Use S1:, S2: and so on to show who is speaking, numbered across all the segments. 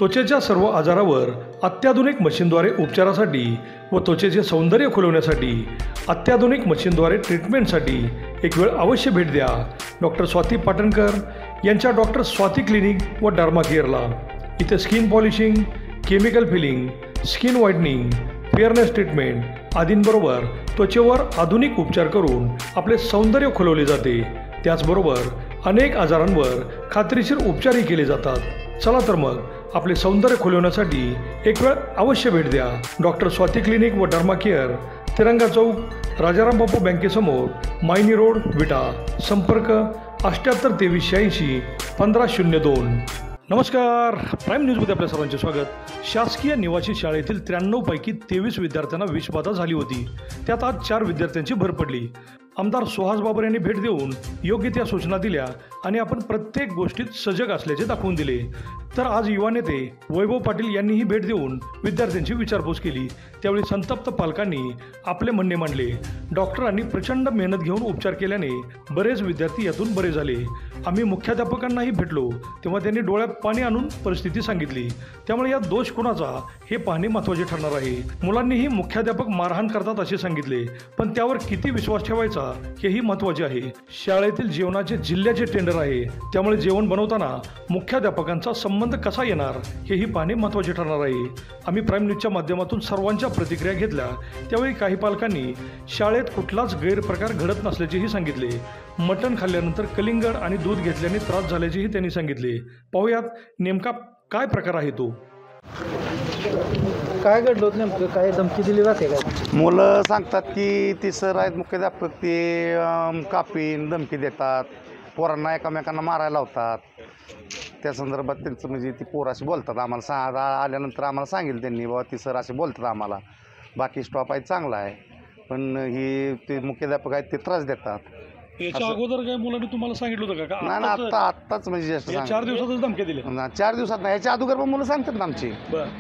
S1: त्वचेच्या सर्व आजारावर अत्याधुनिक मशीनद्वारे उपचारासाठी व त्वचेचे सौंदर्य खुलवण्यासाठी अत्याधुनिक मशीनद्वारे ट्रीटमेंटसाठी एक वेळ अवश्य भेट द्या डॉक्टर स्वाती पाटणकर यांच्या डॉक्टर स्वाती क्लिनिक व डर्मा केअरला। इथे skin polishing, chemical peeling, skin whitening, fairness treatment आदींबरोबर त्वचेवर आधुनिक उपचार करून आपले सौंदर्य खुलवले जाते। त्याचबरोबर अनेक आजारांवर खात्रीशीर उपचारही केले जातात। चला तर मग आपले सौंदर्य खुलवण्यासाठी एक वेळ अवश्य भेट द्या डॉक्टर स्वाती क्लिनिक व डर्मा केअर, तिरंगा चौक, राजाराम बापू बँकेसमोर, मायनी रोड, विटा। संपर्क 78 23 86 1502। नमस्कार, प्राईम न्यूजमध्ये आपल्या सर्वांचे स्वागत। शासकीय निवासी शाळेतील 93 पैकी 23 विद्यार्थ्यांना विषबाधा झाली होती। त्यात आज 4 विद्यार्थ्यांची भर पडली। आमदार सुहास बाबर यांनी भेट देऊन योग्य त्या सूचना दिल्या आणि आपण प्रत्येक गोष्टीत सजग असल्याचे दाखवून दिले। तर आज युवा नेते वैभव पाटील यांनीही भेट देऊन विद्यार्थ्यांची विचारपूस केली। त्यावेळी संतप्त पालकांनी आपले म्हणणे मांडले। डॉक्टरांनी प्रचंड मेहनत घेऊन उपचार केल्याने बरेच विद्यार्थी यातून बरे झाले। आम्ही मुख्याध्यापकांनाही भेटलो तेव्हा त्यांनी डोळ्यात पाणी आणून परिस्थिती सांगितली। त्यामुळे यात दोष कोणाचा हे पाहणे महत्त्वाचे ठरणार आहे। मुलांनीही मुख्याध्यापक मारहाण करतात असे सांगितले, पण त्यावर किती विश्वास ठेवायचा हेही महत्त्वाचे आहे। शाळेतील जेवणाचे जिल्ह्याचे टेंडर आहे, त्यामुळे जेवण बनवताना मुख्याध्यापकांचा संबंध कसा येणार हेही पाहणे महत्त्वाचे ठरणार आहे। आम्ही प्राईम न्यूजच्या माध्यमातून सर्वांच्या प्रतिक्रिया घेतल्या। त्यावेळी काही पालकांनी शाळेत कुठलाच गैरप्रकार घडत नसल्याचेही सांगितले। मटण खाल्ल्यानंतर कलिंगड आणि दूध घेतल्याने त्रास झाल्याचेही त्यांनी सांगितले। पाहूयात नेमका काय प्रकार आहे तो।
S2: काय घडलं होतं नेमकं? काय धमकी दिली जाते का?
S3: मुलं सांगतात की ती सर आहेत मुख्याध्यापक, ते कापीन धमकी देतात, पोरांना एकमेकांना मारायला लावतात। त्या संदर्भात त्यांचं म्हणजे ती पोरं अशी बोलतात आम्हाला। आल्यानंतर आम्हाला सांगितलं त्यांनी, बाबा ती सर असे बोलतात आम्हाला। बाकी स्टॉप आहे चांगला आहे, पण ही ते मुख्याध्यापक आहेत ते त्रास देतात।
S1: याच्या अगोदर काय मुलांनी तुम्हाला सांगितलं होतं का?
S3: नाही, आत्ताच म्हणजे
S1: 4 दिवसातच धमकी दिली?
S3: 4 दिवसात नाही, याच्या अगोदर पण मुलं सांगतात ना आमची,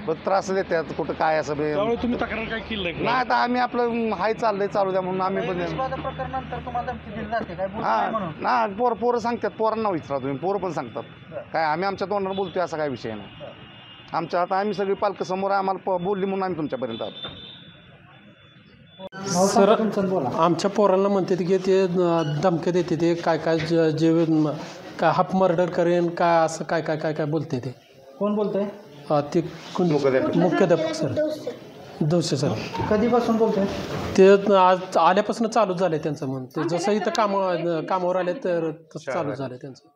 S3: पण त्रास देतात कुठं काय असं।
S1: त्यामुळे तुम्ही तक्रार काय केली नाही?
S3: नाही, आता आम्ही आपलं हाय चाललंय चालू द्या म्हणून आम्ही पण ना पोरं सांगतात। पोरांना विचारा तुम्ही, पोरं पण सांगतात। काय आम्ही आमच्या तोंडानं बोलतोय असा काय विषय नाही आमच्या। आता आम्ही सगळी पालक समोर आम्हाला बोलली म्हणून आम्ही तुमच्यापर्यंत आलो।
S2: सर,
S4: आमच्या पोरांना म्हणते की ते धमक्या देते, ते काय काय जे काय हाफ मर्डर करेन काय असं काय काय काय काय बोलते। ते
S2: कोण बोलतंय?
S4: ते मुख्याध्यापक सर दोषे सर।
S2: कधीपासून बोलतोय?
S4: ते आज आल्यापासून चालू झालं त्यांचं म्हण। ते जसं इथं कामावर आले तर तसं चालू झालं त्यांचं।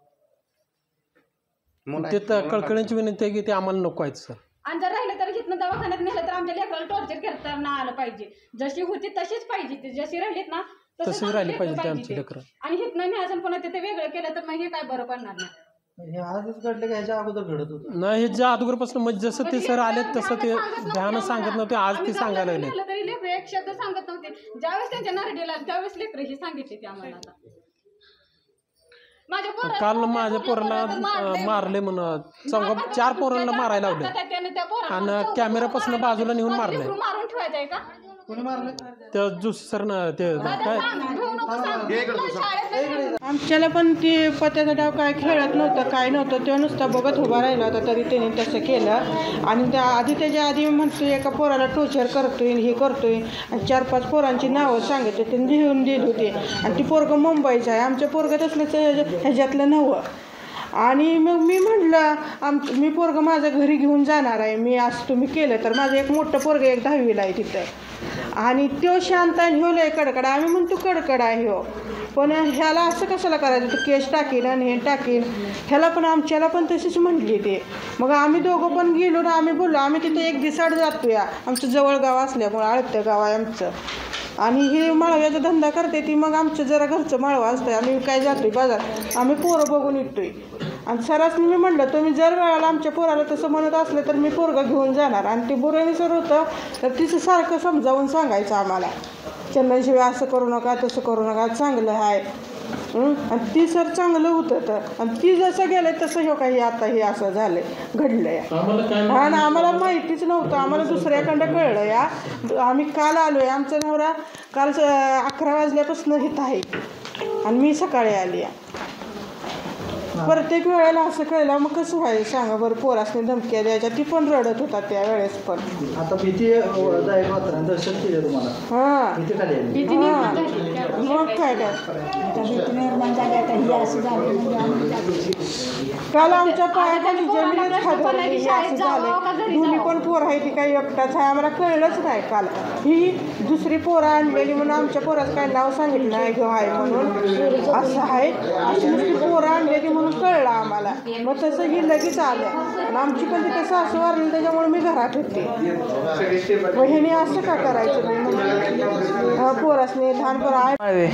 S4: ते तर कळकळींची विनंती आहे की ते आम्हाला नको आहेत सर।
S5: आणि जर राहिलं तर इथनं दवाखान्यात नेलं तर आमच्या लेकराला टॉर्चर करता नाही आलं पाहिजे। जशी होती तशीच पाहिजे, ती जशी राहिलीत ना
S4: तशीच राहिली पाहिजे ते आमची लेकरं।
S5: आणि इथनं न्यायचं पुन्हा तिथे वेगळं केलं तर मग हे काय बरं पडणार नाही।
S2: हे आजच घडलं का ह्याच्या अगोदर घडत होतं?
S4: नाही, ह्याच्या अगोदरपासून म्हणजे जसं ते सर आले तसं ते भयानं सांगत नव्हते, आज ते सांगायला लागले।
S5: तरी लेकरं एक शब्द सांगत नव्हते। ज्यावेळेस त्यांच्या नारडीला त्यावेळेस लेकरं ही सांगितले ते आम्हाला।
S4: काल माझ्या पोरांना मारले म्हणून 4 पोरांना मारायला लावले आणि कॅमेऱ्यापासून बाजूला नेऊन मारले।
S5: मारून ठेवायचंय का?
S2: कोणी मारलं?
S4: त्या जोशी सर ना ते काय
S6: आमच्याला पण ती पत्त्याचा डाव काय खेळत नव्हतं, काय नव्हतं, तो नुसता बघत उभा राहिला होता, तरी त्याने तसं केलं। आणि त्याच्या आधी म्हणतोय एका पोराला टॉर्चर करतोय, हे करतोय, आणि 4-5 पोरांची नावं सांगितले, त्यांनी लिहून दिली होती। आणि ती पोरगं मुंबईचं आहे, आमच्या पोरगं तसलं ह्याच्यातलं नव्हं। आणि मग मी म्हटलं मी पोरगं माझं घरी घेऊन जाणार आहे, मी असं तुम्ही केलं तर। माझं एक मोठं पोरगं 10वीला आहे तिथं, आणि तो शांत आहे, ह्यो लय कडकड। आम्ही म्हणतो कडकड आहे हो, पण ह्याला असं कशाला करायचं? तो केस टाकीन आणि हे टाकीन, ह्याला पण आमच्याला पण तशीच म्हटली ते। मग आम्ही दोघं पण गेलो ना, आम्ही बोललो आम्ही तिथं 1 दिवसाआड जातो या, आमचं जवळ गाव असल्यामुळं आळतं गाव आहे आमचं। आणि ही माळव्याचा धंदा करते ती, मग आमचं जरा घरचं माळवं असतं, आम्ही काय जातोय बाजार, आम्ही पोरं बघून येतोय। आणि सरासनी मी म्हटलं तुम्ही जर वेळाला आमच्या पोराला तसं म्हणत असलं तर मी पोरगं घेऊन जाणार। आणि ते बुराणी सर होतं तर तिचं सारखं समजावून सांगायचं आम्हाला, चंदनशिवाय असं करू नका, तसं करू नका, चांगलं आहे। आणि ती सर चांगलं होतं तर, आणि ती जसं गेलं तसं हे काही आता हे असं झालं घडलं या। आणि आम्हाला माहितीच नव्हतं, आम्हाला दुसऱ्याकडं कळलं या। आम्ही काल आलो आहे, आमचा नवरा काल 11 वाजल्यापासून इथं आहे आणि मी सकाळी आली या। प्रत्येक वेळेला असं कळलं मग कसं व्हायचं सांगा बरं. पोरासने धमक्या द्यायच्या, ती पण रडत होता त्या वेळेस पण.
S2: आता भीतीदायक वातावरण दहशत केली तुम्हाला.
S6: हां
S2: भीती खाली आली.
S5: भीती निर्माण झाली त्या गोष्टी.
S6: मग काय
S7: भीती निर्माण झाली आता ही असं झालं म्हणजे आम्ही जातो.
S6: काल आमच्या पायाखाली
S5: पोरांना
S6: जमिनीच
S5: प्रश्न
S6: खाजवली.
S5: पडला की
S6: हे
S5: शाळेत
S6: असं
S5: जावं का
S6: झालं.
S5: घरी
S6: दोन्ही
S5: जावं?
S6: पण पोर आहे ती काही एकटाच आहे आम्हाला कळलंच नाही काल. ही दुसरी पोरं आणलेली म्हणून आमच्या पोराचं काही नाव सांगितलं नाही घेऊ आहे म्हणून असं आहे. अशी दुसरी पोरं आणलेली म्हणून कळलं आम्हाला. मग तसं ही लगेच आलं आणि आमची पण तिथं सासू वारली त्याच्यामुळे मी घरात होते. मग ह्याने असं का करायचं नाही पोरासने लहान पोरं आहे.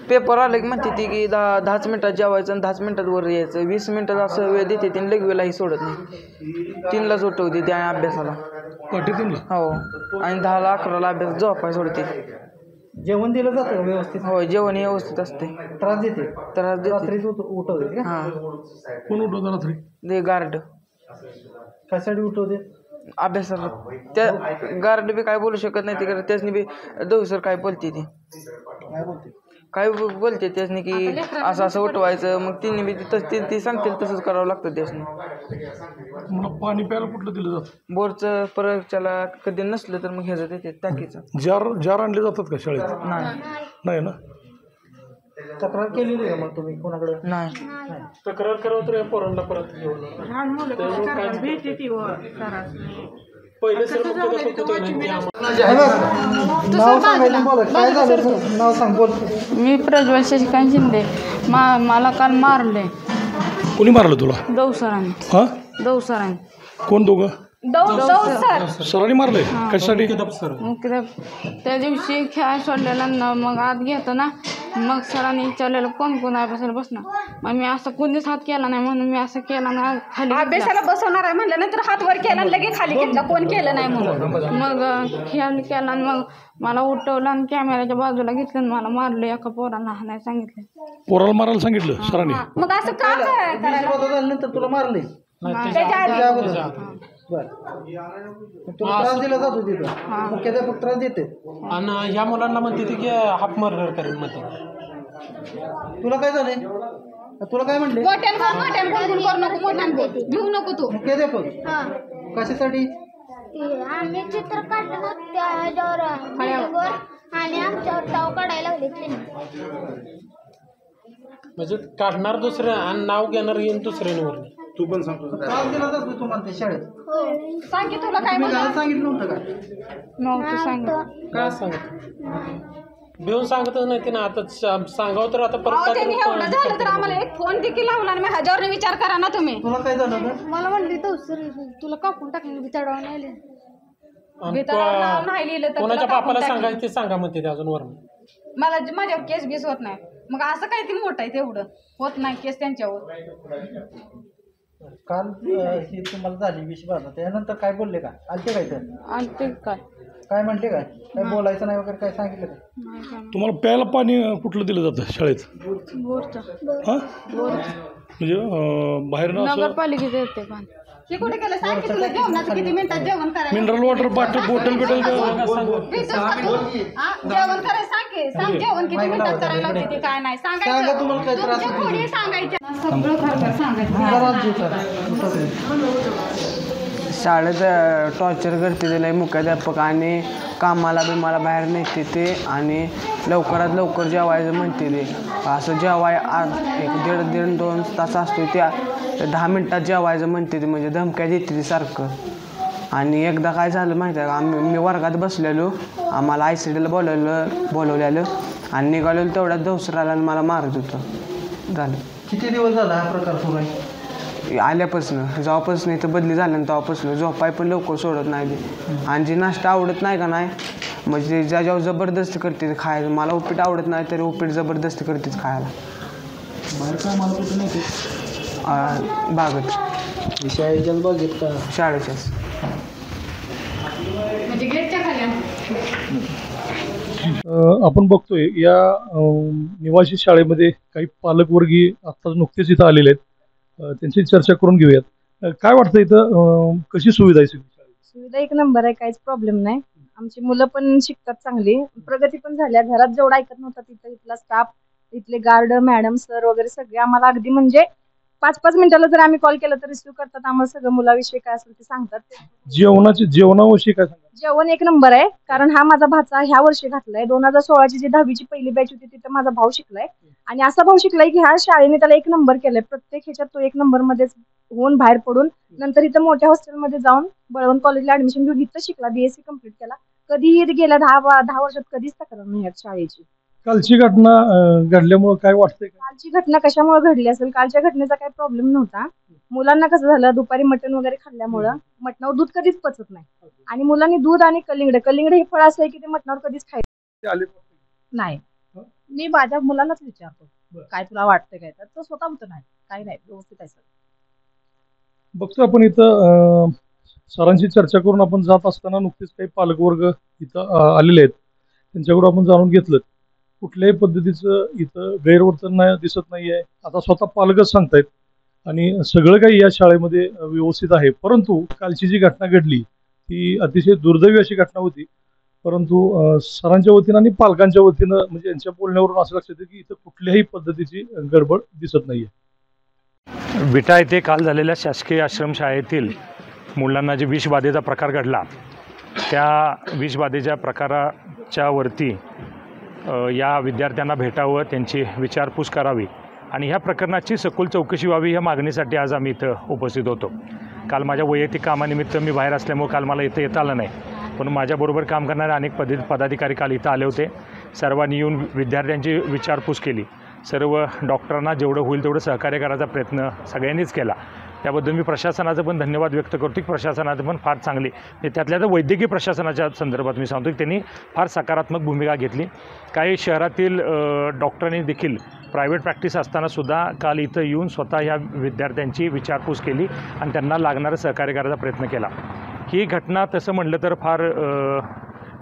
S8: पेपर आलं की म्हणते ती की 10 मिनिटात जेवायचं आणि 10 मिनिटात वर यायचं. 20 मिनिटात असं वेळ देते ती लगवेलाही सोडत नाही. 3लाच उठवते त्या अभ्यासाला. हो आणि 10ला 11ला अभ्यास झोपाय सोडते.
S2: जेवण दिलं जातं का व्यवस्थित?
S8: हो जेवण व्यवस्थित असते.
S2: त्रास देते?
S8: त्रास देते.
S2: रात्रीच उठवते का?
S8: हां
S1: कोण उठवतं रात्री?
S8: ते गार्ड
S2: कशासाठी उठवते?
S8: अभ्यासाला. त्या गार्ड बी काय बोलू शकत नाही ते. त्यासनी बी दवसर काय बोलते ती.
S2: काय बोलते?
S8: काय बोलते त्यासनी की असं असं उठवायचं. मग तिने बी ती सांगतील तसंच करावं लागतं त्यासनी.
S1: मला पाणी प्यायला कुठलं दिलं जातं?
S8: बोरचं परच्याला कधी नसलं तर मग ह्याचं देते टाकीचं.
S1: जार आणले जातात का शाळेत?
S8: नाही
S1: नाही ना.
S2: तक्रार केलेली का मग तुम्ही कोणाकडे?
S8: नाही
S4: तक्रार करावं तर या पोरांना परत घेऊन पहिले सर मुख्याध्यापक होते ना, ते आम्हाला
S2: नाव सांगायचं बोला. काय झालं? नाव सांग बोल.
S9: मी प्रज्वल शशिकांत शिंदे. मला काल मारले
S1: कोणी मारलं तुला?
S9: दौसरांनी.
S1: हां
S9: दौसरांनी.
S1: कोण दोघं?
S5: सर
S1: सरांनी मारलंय? कशासाठी?
S9: मग त्या दिवशी खेळायला सोडलेला ना, मग आत घेतो ना, मग सरांनी विचारलेलं कोण कोण अभ्यासाला बसणार. मग मी असं कोणीच हात केला नाही म्हणून मी असं केला ना खाली.
S5: अभ्यासाला बसवणार आहे म्हणल्यानंतर हात वर केला आणि लगेच खाली घेतला. कोण केलं नाही म्हणून
S9: मग खेळ केला आणि मग मला उठवलं आणि कॅमेऱ्याच्या बाजूला घेतलं आणि मला मारलं. एका पोरांना हाणायला सांगितलं.
S1: पोराला मारायला सांगितलं सरांनी?
S5: मग असं का करायला?
S2: झाल्यानंतर तुला मारले?
S5: त्याच्या आधी
S2: बरं. तुला त्रास दिला जातो तिथं? मुख्याध्यापक त्रास देते?
S4: आणि ह्या मुलांना म्हणते ती की हाफ मर्डर करेन म्हणते.
S2: तुला काय झालंय? तुला काय म्हणले?
S5: मोठ्यान बोलून करू नको. मोठ्यान बोल घेऊ नको तू.
S2: मुख्याध्यापक कशासाठी?
S7: आम्ही चित्र काढलं ना त्या ह्याच्यावर आणि आमच्यावर ताव काढायला लागले त्यांनी.
S4: म्हणजे काढणार दुसरं आणि नाव घेणार येईन दुसऱ्यांवर.
S3: तू पण सांगतो
S2: त्रास दिला जातो तुम्हाला ते शाळेत?
S5: सांग की तुला काय
S2: तुम्ही
S5: म्हणलं?
S2: घरात सांगितलं नव्हतं का?
S9: नव्हतं सांगितलं.
S4: काय सांगत भिवून सांगतच नाही ते ना. आता सांगावं तर आता परत काय
S5: त्यांनी एवढं झालं तर आम्हाला एक फोन देखील लावला आणि मग ह्याच्यावर विचार करा ना तुम्ही.
S2: तुला काय झालं होतं?
S7: मला म्हणली दौसर तुला कापून टाकले बिचाडावून आले.
S5: नाही लिहिलं तर
S4: कोणाच्या
S5: तुला
S4: बापाला
S5: कापून टाकेन.
S4: सांगायचं ते सांगा म्हणते ते अजून वरून.
S5: मला माझ्यावर केस बीस होत नाही. मग असं काय ती मोठं आहे तेवढं होत नाही केस त्यांच्यावर.
S2: काल ही तुम्हाला झाली विषबाधा, त्यानंतर काय बोलले का? आलते काय तर?
S9: आणि ते
S2: काय म्हणले काय? काय बोलायचं नाही वगैरे काय सांगितलं का?
S9: नाही
S1: तुम्हाला प्यायला पाणी कुठलं दिलं जातं शाळेत?
S9: बोरचं.
S1: हां म्हणजे बाहेरनं असं
S9: नगरपालिकेचं येते पाणी.
S5: हे कुठे केलं सांग की तुला जेवणाचं किती मिनिटात जेवण करायला
S1: मिनरल वॉटर बॉटल बिटल
S5: जेवण करायला सांग जेवण किती मिनिटात करायला होते ते काय नाही
S2: सांगा तुम्हाला काय त्रास
S5: तुमच्या
S2: होतो.
S5: खोडी सांगायच्या सगळं खरं सांगायचं.
S2: घरात जेवतात.
S8: शाळेत टॉर्चर करते त्याला मुख्याध्यापक आणि कामाला बी मला बाहेर नेते ते. आणि लवकरात लवकर जेवायचं म्हणते ते. असं जेवाय आज 1.5-2 तास असतो त्या 10 मिनिटात जेवायचं म्हणते ते. म्हणजे धमक्या देते ते सारखं. आणि एकदा काय झालं माहिती आहे का, मी वर्गात बसलेलो, आम्हाला ICDला बोलवलेलं आणि निघालेलो तेवढ्यात दौसराला आणि मला मारत होतं. झालं.
S2: किती दिवस झाला हा प्रकार सुरू आहे?
S8: आल्यापासून जेव्हापासून इथं बदली झालं ना तेव्हापासून झोपाय पण लवकर सोडत नाही ते. आणि जी नाश्ता आवडत नाही का नाही म्हणजे ज्याच्यावर जबरदस्ती करते ते खायचं. मला उपीट आवडत नाही तरी उपीट जबरदस्ती करतेच खायला.
S2: बाहेर काय मला कुठं नाही ते
S8: बागत
S2: शाळेच्याच बागेत का?
S8: शाळेच्याच.
S5: म्हणजे गेटच्या खाली
S1: आपण बघतोय या निवासी शाळेमध्ये काही पालकवर्गीय आता नुकतेच इथं आलेले आहेत. त्यांची चर्चा करून घेऊयात. काय वाटतं इथं कशी सुविधा आहे?
S10: सुविधा एक नंबर आहे, काहीच प्रॉब्लेम नाही. आमची मुलं पण शिकतात चांगली, प्रगती पण झाल्या. घरात जेवढा ऐकत नव्हता तिथं इथला स्टाफ इथले गार्ड मॅडम सर वगैरे सगळे आम्हाला अगदी म्हणजे 5-5 मिनिटाला जर आम्ही कॉल केला तर रिसिव्ह करतात. आम्हाला सगळं मुलाविषयी काय असेल ते सांगतात.
S1: जेवणाविषयी काय सांगा?
S10: जेवण एक नंबर आहे, कारण हा माझा भाचा ह्या वर्षी घातलाय. 2016ची जी 10वीची पहिली बॅच होती तिथं माझा भाऊ शिकलाय आणि असा भाऊ शिकलाय की ह्या शाळेने त्याला एक नंबर केलाय. प्रत्येक ह्याच्यात तो एक नंबर मध्येच होऊन बाहेर पडून नंतर इथं मोठ्या हॉस्टेलमध्ये जाऊन बळवंत कॉलेजला ऍडमिशन घेऊन इथं शिकला. BSc कंप्लीट केला. कधीही गेल्या 10 वर्षात कधीच तक्रार नाही आहे शाळेची.
S1: कालची घटना घडल्यामुळे काय वाटतंय?
S10: कालची घटना कशामुळे घडली असेल? कालच्या घटनेचा काही प्रॉब्लेम नव्हता. मुलांना कसं झालं, दुपारी मटण वगैरे खाल्ल्यामुळं मटणावर दूध कधीच पचत नाही आणि मुलांनी दूध आणि कलिंगड हे फळ असं आहे की ते मटणावर कधीच खायचं नाही. मी माझ्या मुलालाच विचारतो काय तुला वाटतंय काय, तर तो स्वतः म्हणतो नाही काही नाही व्यवस्थित आहे सर.
S1: बघतो आपण इथं सरांची चर्चा करून आपण जात असताना नुकतेच काही पालकवर्ग इथं आलेले आहेत. त्यांच्याकडून आपण जाणून घेतलं कुठल्याही पद्धतीचं इथं गैरवर्तन दिसत नाही आहे. आता स्वतः पालकच सांगतायत आणि सगळं काही या शाळेमध्ये व्यवस्थित आहे. परंतु कालची जी घटना घडली ती अतिशय दुर्दैवी अशी घटना होती. परंतु सरांच्या वतीनं आणि पालकांच्या वतीनं म्हणजे यांच्या बोलण्यावरून असं लक्षात येतं की इथं कुठल्याही पद्धतीची गडबड दिसत नाहीये.
S11: विटा येथे काल झालेल्या शासकीय आश्रमशाळेतील मुलांना जे विषबाधेचा प्रकार घडला त्या विषबाधेच्या प्रकाराच्या वरती या विद्यार्थ्यांना भेटावं, त्यांची विचारपूस करावी आणि ह्या प्रकरणाची सखोल चौकशी व्हावी ह्या मागणीसाठी आज आम्ही इथं उपस्थित होतो. काल माझ्या वैयक्तिक कामानिमित्त मी बाहेर असल्यामुळे काल मला इथं येता आलं नाही, पण माझ्याबरोबर काम करणारे अनेक पदाधिकारी काल इथं आले होते. सर्वांनी येऊन विद्यार्थ्यांची विचारपूस केली. सर्व डॉक्टरांना जेवढं होईल तेवढं सहकार्य करायचा प्रयत्न सगळ्यांनीच केला. त्याबद्दल मी प्रशासनाचं पण धन्यवाद व्यक्त करतो की प्रशासनाचं पण फार चांगली त्यातल्या तर वैद्यकीय प्रशासनाच्या संदर्भात मी सांगतो की त्यांनी फार सकारात्मक भूमिका घेतली. काही शहरातील डॉक्टरांनी देखील प्रायव्हेट प्रॅक्टिस असतानासुद्धा काल इथं येऊन स्वतः ह्या विद्यार्थ्यांची विचारपूस केली आणि त्यांना लागणारं सहकार्य करायचा प्रयत्न केला. ही घटना तसं म्हटलं तर फार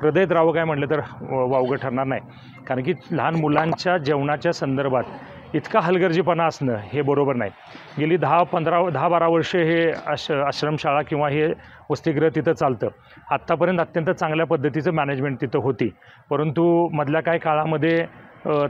S11: हृदयद्रावक आहे म्हटलं तर वावगं ठरणार नाही, कारण की लहान मुलांच्या जेवणाच्या संदर्भात इतका हलगर्जीपणा असणं हे बरोबर नाही. गेली 10-12 वर्षे हे आश्रमशाळा किंवा हे वसतिगृह तिथं चालतं. आत्तापर्यंत अत्यंत चांगल्या पद्धतीचं मॅनेजमेंट तिथं होती, परंतु मधल्या काही काळामध्ये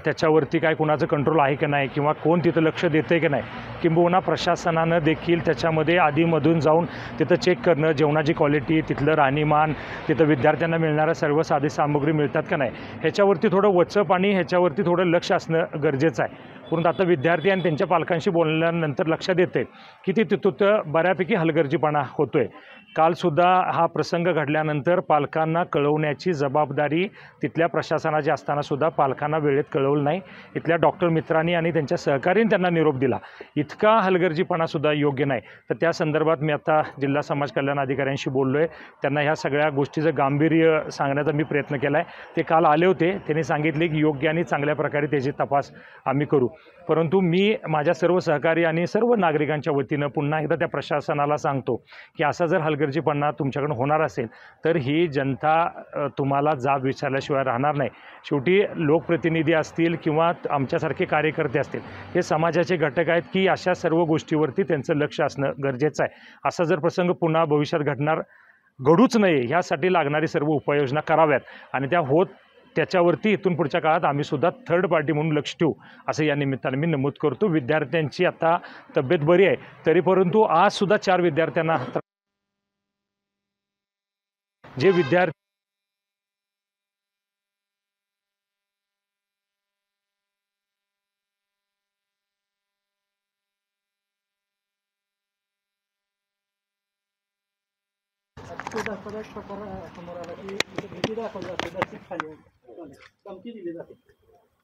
S11: त्याच्यावरती काय कुणाचं कंट्रोल आहे की नाही किंवा कोण तिथं लक्ष देतं आहे की नाही, किंबहुना प्रशासनानं देखील त्याच्यामध्ये आधीमधून जाऊन तिथं चेक करणं, जेवणाची क्वालिटी, तिथलं राहणीमान, तिथं विद्यार्थ्यांना मिळणाऱ्या सर्व साधी सामुग्री मिळतात का नाही ह्याच्यावरती थोडं वचप आणि ह्याच्यावरती थोडं लक्ष असणं गरजेचं आहे. परंतु आता विद्यार्थी आणि त्यांच्या पालकांशी बोलल्यानंतर लक्षात येते की तिथं बऱ्यापैकी हलगर्जीपणा होतो आहे. कालसुद्धा हा प्रसंग घडल्यानंतर पालकांना कळवण्याची जबाबदारी तिथल्या प्रशासनाची असतानासुद्धा पालकांना वेळेत कळवलं नाही. इथल्या डॉक्टर मित्रांनी आणि त्यांच्या सहकार्याने त्यांना निरोप दिला. इतका हलगर्जीपणासुद्धा योग्य नाही. तर त्या संदर्भात मी आता जिल्हा समाज कल्याण अधिकाऱ्यांशी बोललो आहे. त्यांना ह्या सगळ्या गोष्टीचं गांभीर्य सांगण्याचा मी प्रयत्न केला आहे. ते काल आले होते, त्यांनी सांगितले की योग्य आणि चांगल्या प्रकारे त्याची तपास आम्ही करू. परंतु मी माझ्या सर्व सहकारी आणि सर्व नागरिकांच्या वतीनं पुन्हा एकदा त्या प्रशासनाला सांगतो की असा जर हलगर्जीपणा तुमच्याकडून होणार असेल तर ही जनता तुम्हाला जाब विचारल्याशिवाय राहणार नाही. शेवटी लोकप्रतिनिधी असतील किंवा आमच्यासारखे कार्यकर्ते असतील, हे समाजाचे घटक आहेत की अशा सर्व गोष्टीवरती त्यांचं लक्ष असणं गरजेचं आहे. असा जर प्रसंग पुन्हा भविष्यात घडूच नये ह्यासाठी लागणारी सर्व उपाययोजना कराव्यात आणि त्याच्यावरती इथून पुढच्या काळात आम्हीसुद्धा थर्ड पार्टी म्हणून लक्ष ठेवू असं या निमित्ताने मी नमूद करतो. विद्यार्थ्यांची आता तब्येत बरी आहे तरी परंतु आजसुद्धा 4 विद्यार्थ्यांना जे विद्यार्थी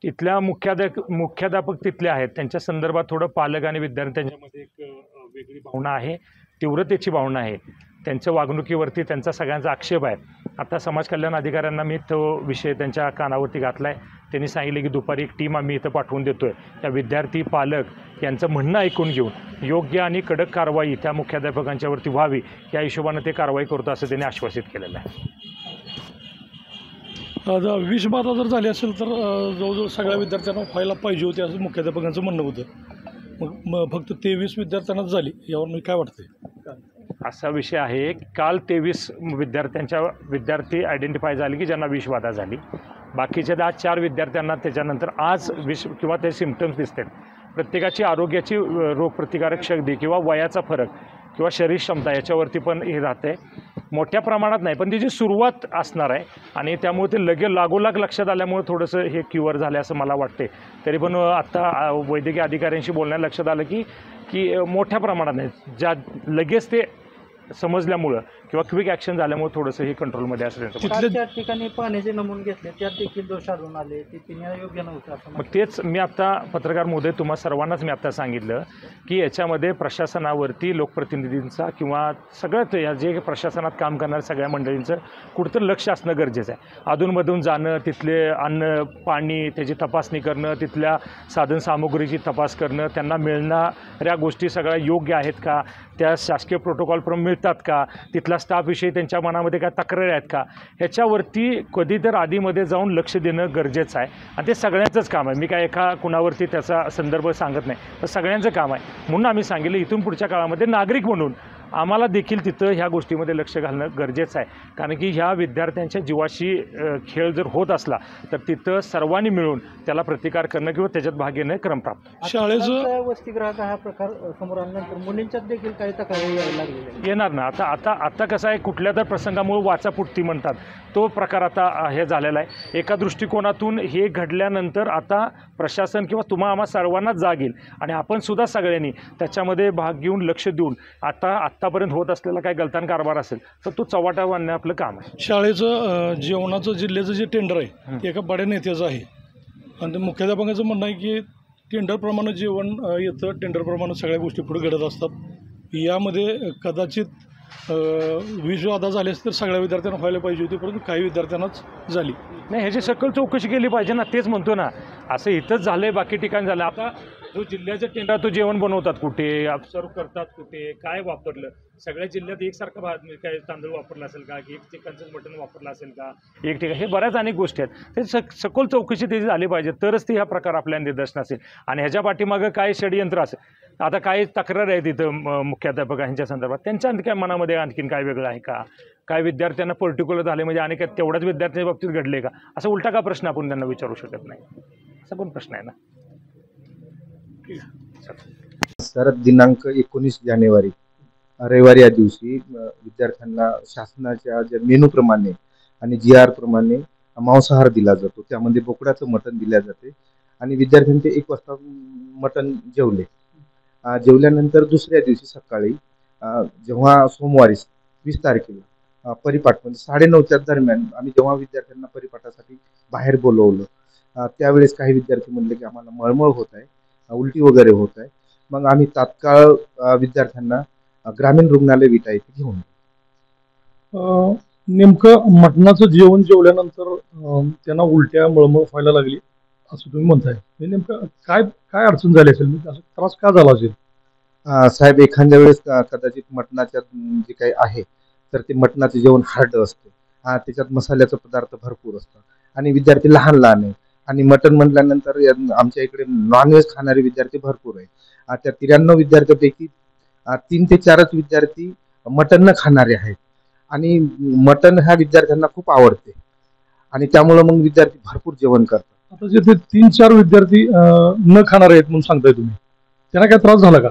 S11: तिथल्या मुख्याध्यापक तिथले आहेत, त्यांच्या संदर्भात थोडं पालक आणि विद्यार्थ्यांच्यामध्ये एक वेगळी भावना आहे, तीव्रतेची भावना आहे. त्यांच्या वागणुकीवरती त्यांचा सगळ्यांचा आक्षेप आहे. आता समाज कल्याण अधिकाऱ्यांना मी तो विषय त्यांच्या कानावरती घातला आहे. त्यांनी सांगितले की दुपारी एक टीम आम्ही इथं पाठवून देतो आहे. त्या विद्यार्थी पालक यांचं म्हणणं ऐकून घेऊन योग्य आणि कडक कारवाई त्या मुख्याध्यापकांच्यावरती व्हावी या हिशोबानं ते कारवाई करतो असं त्यांनी आश्वासित केलेलं आहे.
S1: विषबाधा जर झाली असेल तर जवळजवळ सगळ्या विद्यार्थ्यांना व्हायला पाहिजे होते असं मुख्याध्यापकांचं म्हणणं होतं. मग फक्त 23 विद्यार्थ्यांनाच झाली, यावर मी काय वाटतंय?
S11: असा विषय आहे, काल 23 विद्यार्थी आयडेंटिफाय झाले की ज्यांना विषबाधा झाली. बाकीच्या 4 विद्यार्थ्यांना त्याच्यानंतर आज किंवा ते सिम्पटम्स दिसतात. प्रत्येकाची आरोग्याची रोगप्रतिकारक शक्ती किंवा वयाचा फरक किंवा शरीर क्षमता याच्यावरती पण हे राहते. मोठ्या प्रमाणात नाही, पण त्याची सुरुवात असणार आहे आणि त्यामुळे ते लागोलाग लक्षात आल्यामुळे थोडंसं हे क्युअर झालं असं मला वाटते. तरी पण आत्ता वैद्यकीय अधिकाऱ्यांशी बोलण्यात लक्षात आलं की मोठ्या प्रमाणात नाही, ज्या लगेच ते समजल्यामुळं किंवा क्विक ॲक्शन झाल्यामुळे थोडंसं हे कंट्रोलमध्ये असलं.
S2: त्या ठिकाणी पाण्याचे नमुने घेतले त्यात देखील दोष आढळून आले, ते पिण्याला योग्य नव्हतं असं
S11: मग तेच मी आत्ता पत्रकार महोदय तुम्हा सर्वांनाच मी आत्ता सांगितलं की याच्यामध्ये प्रशासनावरती लोकप्रतिनिधींचा किंवा सगळ्यात या जे प्रशासनात काम करणाऱ्या सगळ्या मंडळींचं कुठंतरी लक्ष असणं गरजेचं आहे. अधूनमधून जाणं, तिथले अन्न पाणी त्याची तपासणी करणं, तिथल्या साधनसामुग्रीची तपास करणं, त्यांना मिळणाऱ्या गोष्टी सगळ्या योग्य आहेत का, त्या शासकीय प्रोटोकॉलप्रमाणे मिळतात का, तिथला स्टाफविषयी त्यांच्या मनामध्ये काय तक्रारी आहेत का, ह्याच्यावरती कधी तर आधीमध्ये जाऊन लक्ष देणं गरजेचं आहे. आणि ते सगळ्यांचंच काम आहे. मी काय एका कुणावरती त्याचा संदर्भ सांगत नाही, तर सगळ्यांचं काम आहे. म्हणून आम्ही सांगितलं इथून पुढच्या काळामध्ये नागरिक म्हणून आम्हाला देखील तिथं ह्या गोष्टीमध्ये लक्ष घालणं गरजेचं आहे. कारण की ह्या विद्यार्थ्यांच्या जीवाशी खेळ जर होत असला तर तिथं सर्वांनी मिळून त्याला प्रतिकार करणं किंवा त्याच्यात भाग घेणं क्रमप्राप्त.
S2: शाळेचं वसतिगृहाचा हा प्रकार समोर आल्यानंतर मुलींच्यात देखील काही तक्रारी यायला लागलेल्या
S11: येणार ना. आता कसं आहे, कुठल्या तर प्रसंगामुळे वाचापुट्टी म्हणतात तो प्रकार आता हे झालेला आहे. एका दृष्टिकोनातून हे घडल्यानंतर आता प्रशासन किंवा आम्हा सर्वांनाच जाग येईल आणि आपण सुद्धा सगळ्यांनी त्याच्यामध्ये भाग घेऊन लक्ष देऊन आत्तापर्यंत होत असलेला काय गलतान कारभार असेल तर तो चव्हाट्या आणणं आपलं काम आहे.
S1: शाळेचं जेवणाचं जिल्ह्याचं जे टेंडर आहे ते एका बड्या नेत्याचं आहे आणि ते मुख्याध्यापकाचं म्हणणं आहे की टेंडरप्रमाणे जेवण येतं, टेंडरप्रमाणे सगळ्या गोष्टी पुढे घडत असतात. यामध्ये कदाचित विषवादा झाल्यास तर सगळ्या विद्यार्थ्यांना व्हायला पाहिजे होती, परंतु काही विद्यार्थ्यांनाच झाली
S11: नाही. ह्याची सखोल चौकशी केली पाहिजे ना. तेच म्हणतो ना, असं इथंच झालं आहे, बाकी ठिकाणी झालं. आता जो जिल्ह्याचं टेंडर तो जेवण बनवतात कुठे, सर्व करतात कुठे, काय वापरलं, सगळ्या जिल्ह्यात एकसारखं काय तांदूळ वापरला असेल का, की एक चिकनचं मटण वापरलं असेल का, एक ठिकाण, हे बऱ्याच अनेक गोष्टी आहेत. ते सखोल चौकशी त्याची झाली पाहिजे, तरच ते ह्या प्रकार आपल्या निदर्शन असेल. आणि ह्याच्या पाठीमागं काय षडयंत्र असेल, आता काय तक्रार आहे तिथं मुख्याध्यापकांच्या संदर्भात, त्यांच्या काय मनामध्ये आणखीन काय वेगळं आहे का, काय विद्यार्थ्यांना पर्टिक्युलर झाले म्हणजे आणि काय तेवढ्याच विद्यार्थ्यांच्या बाबतीत घडले का, असा उलटा का प्रश्न आपण त्यांना विचारू शकत नाही. असा पण प्रश्न आहे ना.
S12: सर, दिनांक 19 जानेवारी रविवारी या दिवशी विद्यार्थ्यांना शासनाच्या ज्या मेनूप्रमाणे आणि GR प्रमाणे मांसाहार दिला जातो, त्यामध्ये बोकडाचं मटण दिल्या जाते आणि विद्यार्थ्यांचे 1 वाजता मटण जेवले. जेवल्यानंतर दुसऱ्या दिवशी सकाळी जेव्हा सोमवारी 20 तारखेला परिपाठ म्हणजे 9:30च्या दरम्यान आम्ही जेव्हा विद्यार्थ्यांना परिपाठासाठी बाहेर बोलवलं त्यावेळेस काही विद्यार्थी म्हणले की आम्हाला मळमळ होत आहे, उलटी वगैरे होत आहे. मग आम्ही तात्काळ विद्यार्थ्यांना ग्रामीण रुग्णालय विटा येथे घेऊन
S1: नेमकं मटणाचं जेवण जेवल्यानंतर त्यांना उलट्या मळमळ व्हायला लागली असं तुम्ही म्हणताय, नेमकं काय काय अडचण झाली असेल, असं त्रास का झाला असेल?
S12: साहेब, एखाद्या वेळेस कदाचित मटणाच्या जे काही आहे तर ते मटणाचे जेवण हार्ड असते, त्याच्यात मसाल्याचा पदार्थ भरपूर असतात आणि विद्यार्थी लहान लहान आहे आणि मटण म्हटल्यानंतर आमच्या इकडे नॉनव्हेज खाणारे विद्यार्थी भरपूर आहे. त्या 93 विद्यार्थ्यांपैकी 3 ते 4च विद्यार्थी मटण न खाणारे आहेत आणि मटण ह्या विद्यार्थ्यांना खूप आवडते आणि त्यामुळं मग विद्यार्थी भरपूर जेवण करतात.
S1: आता जे ते 3-4 विद्यार्थी न खाणारे आहेत म्हणून सांगताय तुम्ही, त्यांना काय त्रास झाला का?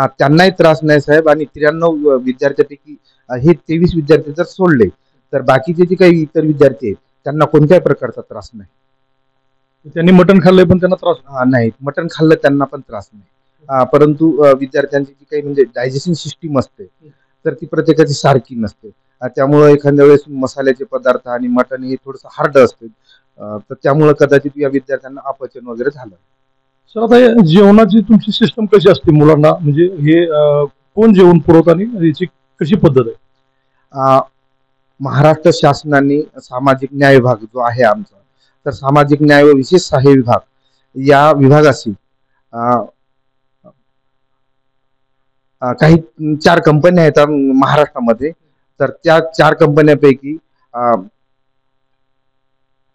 S12: त्यांनाही त्रास नाही साहेब आणि 93 विद्यार्थ्यांपैकी हे 23 विद्यार्थी जर सोडले तर बाकीचे जे काही इतर विद्यार्थी आहेत त्यांना कोणत्याही प्रकारचा त्रास नाही.
S1: त्यांनी मटण खाल्लंय पण त्यांना त्रास
S12: नाही, मटण खाल्लं त्यांना पण त्रास नाही, परंतु विद्यार्थ्यांची जी काही म्हणजे डायजेशन सिस्टीम असते तर ती प्रत्येकाची सारखी नसते, त्यामुळे एखाद्या वेळेस मसाल्याचे पदार्थ आणि मटण हे थोडंसं हार्ड असते, तर त्यामुळे कदाचित या विद्यार्थ्यांना अपचन वगैरे झालं.
S1: सर, आता जेवणाची तुमची सिस्टम कशी असते मुलांना, म्हणजे हे कोण जेवण पुरवतं आणि याची कशी पद्धत आहे?
S12: महाराष्ट्र शासनाने सामाजिक न्याय विभाग जो आहे आमचा, तर सामाजिक न्याय व विशेष सहाय्य विभाग या विभागाशी काही 4 कंपन्या आहेत महाराष्ट्रामध्ये, तर त्या 4 कंपन्यांपैकी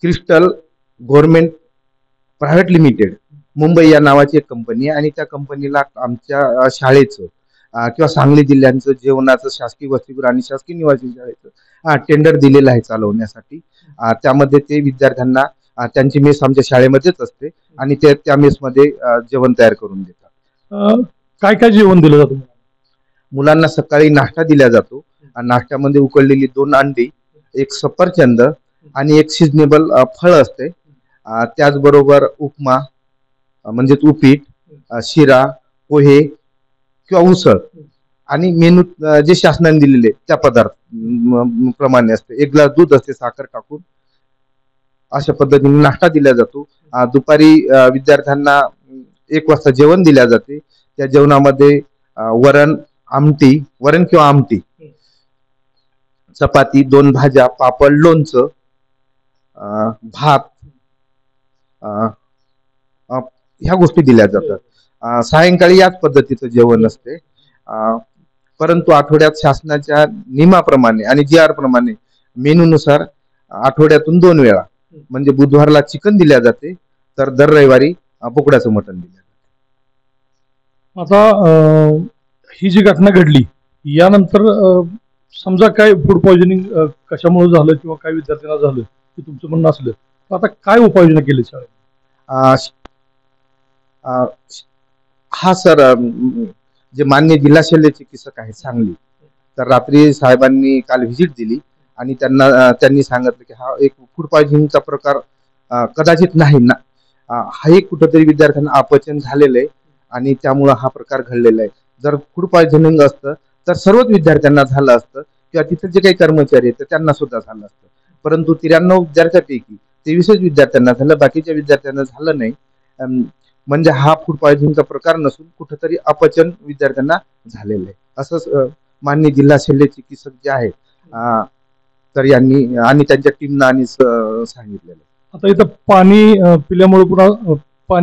S12: Crystal Government Private Limited Mumbai या नावाची एक कंपनी आहे आणि त्या कंपनीला आमच्या शाळेचं किंवा सांगली जिल्ह्यांचं जेवणाचं शासकीय वसतिगृह आणि शासकीय निवासी शाळेचं टेंडर दिलेलं आहे चालवण्यासाठी. त्यामध्ये ते विद्यार्थ्यांना त्यांची मेस आमच्या शाळेमध्येच असते आणि ते त्या मेसमध्ये जेवण तयार करून देतात.
S1: काय काय जेवण दिलं जातं?
S12: मुलांना सकाळी नाश्ता दिला जातो. नाश्त्यामध्ये उकडलेली 2 अंडी, 1 सफरचंद आणि 1 सिजनेबल फळ असते. त्याचबरोबर उपमा म्हणजेच उपीट, शिरा, पोहे किंवा उसळ आणि मेनू जे शासनाने दिलेले त्या पदार्थ प्रमाणे असते. 1 ग्लास दूध असते साखर टाकून. अशा पद्धतीने नाश्ता दिला जातो. दुपारी विद्यार्थ्यांना 1 वाजता जेवण दिल्या जाते. त्या जेवणामध्ये वरण किंवा आमटी, चपाती, 2 भाज्या, पापड, लोणचं, भात ह्या गोष्टी दिल्या जातात. सायंकाळी याच पद्धतीचं जेवण असते. परंतु आठवड्यात शासनाच्या नियमाप्रमाणे आणि GR प्रमाणे मेनूनुसार आठवड्यातून 2 वेळा म्हणजे बुधवारला चिकन दिल्या जाते तर दर रविवारी बोकडाचं मटण दिलं जातं.
S1: आता ही जी घटना घडली यानंतर समजा काय फूड पॉइझनिंग कशामुळे झालं किंवा काय विद्यार्थ्यांना झालं हे तुमचं म्हणणं असलं तर आता काय उपाययोजना केली शाळेत?
S12: हा सर, जे मान्य जिल्हा शल्य चिकित्सक आहेत सांगली, तर रात्री साहेबांनी काल व्हिजिट दिली आणि त्यांनी सांगितलं की हा एक फूड पॉइझनिंगचा प्रकार कदाचित नाही ना, हा एक कुठंतरी विद्यार्थ्यांना अपचन झालेलं आहे आणि त्यामुळं हा प्रकार घडलेला आहे. जर फूड पॉइझनिंग असतं तर सर्वच विद्यार्थ्यांना झालं असतं किंवा तिथे जे काही कर्मचारी आहेत त्यांना सुद्धा झालं असतं. परंतु 93 विद्यार्थ्यांपैकी 23 विद्यार्थ्यांना झालं, बाकीच्या विद्यार्थ्यांना झालं नाही. म्हणजे हा फूड पॉइझनिंगचा प्रकार नसून कुठंतरी अपचन विद्यार्थ्यांना झालेलं आहे असं माननीय जिल्हा शल्य चिकित्सक जे आहेत तर यांनी आणि त्यांच्या टीमनं आणि सांगितलेलं आहे.
S1: आता इथं पाणी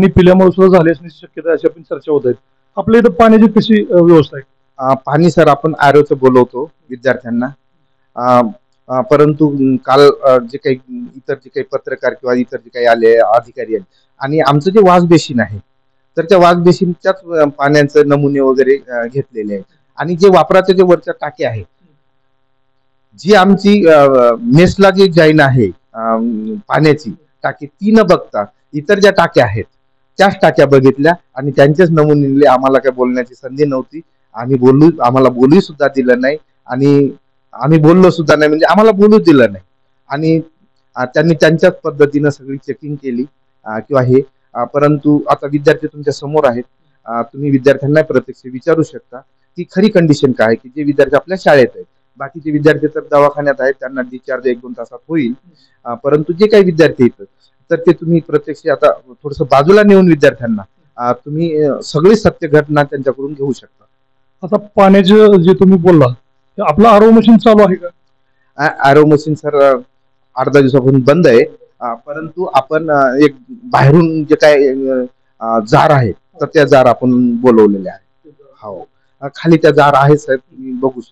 S1: पिल्यामुळे सुद्धा झाली असण्याची शक्यता अशा पण चर्चा होत आहेत. आपल्या इथं पाण्याची कशी व्यवस्था आहे?
S12: पाणी सर आपण आरोचं बोलवतो विद्यार्थ्यांना, परंतु काल जे काही पत्रकार किंवा इतर जे काही आले अधिकारी आहेत आणि आमचं जे वॉश बेसिन आहे तर त्या वॉश बेसिनच्याच पाण्याचे नमुने वगैरे घेतलेले आहेत आणि जे वापराचे जे वरच्या टाके आहेत, जी आमची मेसला जी जैन आहे पाण्याची टाकी ती न बघता इतर ज्या टाक्या आहेत त्याच टाक्या बघितल्या आणि त्यांचेच नमुने दिले. आम्हाला काही बोलण्याची संधी नव्हती. आम्हाला बोलू सुद्धा दिलं नाही आणि आम्ही बोललो सुद्धा नाही, म्हणजे आम्हाला बोलू दिलं नाही आणि त्यांनी त्यांच्याच पद्धतीनं सगळी चेकिंग केली किंवा हे. परंतु आता विद्यार्थी तुमच्या समोर आहेत, तुम्ही विद्यार्थ्यांना प्रत्यक्ष विचारू शकता की खरी कंडिशन काय आहे, की जे विद्यार्थी आपल्या शाळेत आहेत, बाकीचे विद्यार्थी तर दवाखान्यात आहेत, त्यांना डिस्चार्ज 1-2 तासात होईल. परंतु जे काही विद्यार्थी आहेत तर ते तुम्ही प्रत्यक्ष आता थोडस बाजूला नेऊन विद्यार्थ्यांना तुम्ही सगळी सत्य घटना त्यांच्याकडून घेऊ शकता.
S1: आता पाण्याचे जे तुम्ही बोलला आपलं आरो मशीन चालू आहे का?
S12: आरो मशीन सर 8-10 दिवसापासून बंद आहे. परंतु आपण एक बाहेरून जे काय जार आहे तर त्या जार आपण बोलवलेले आहे. हो, खाली त्या जार आहे साहेब, तुम्ही बघू शकता.